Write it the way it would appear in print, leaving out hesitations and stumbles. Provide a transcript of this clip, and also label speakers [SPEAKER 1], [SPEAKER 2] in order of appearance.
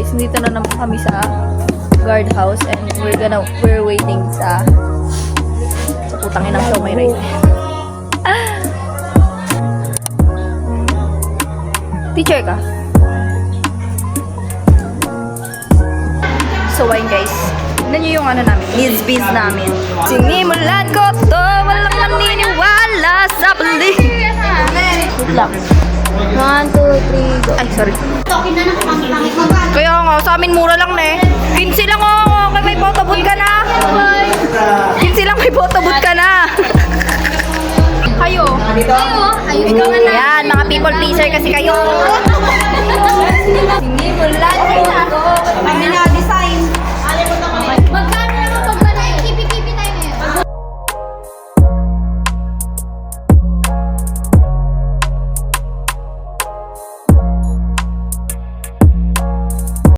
[SPEAKER 1] guys, dito na naman kami sa guardhouse and we're waiting sa putangin ng show may right. Teacher ka? So ayun guys, tignan nyo yung ano namin, needs namin. Sinimulan ko to, walang naniniwala sa bali. Wait lang. 1, 2, 3, go. Ay, sorry. Kaya nga, sa amin mura lang na eh. 15 lang oh, kay may photobooth ka na. 15 lang may photobooth ka na. Kayo. Ikaw na. Yan, mga people pleaser kasi kayo.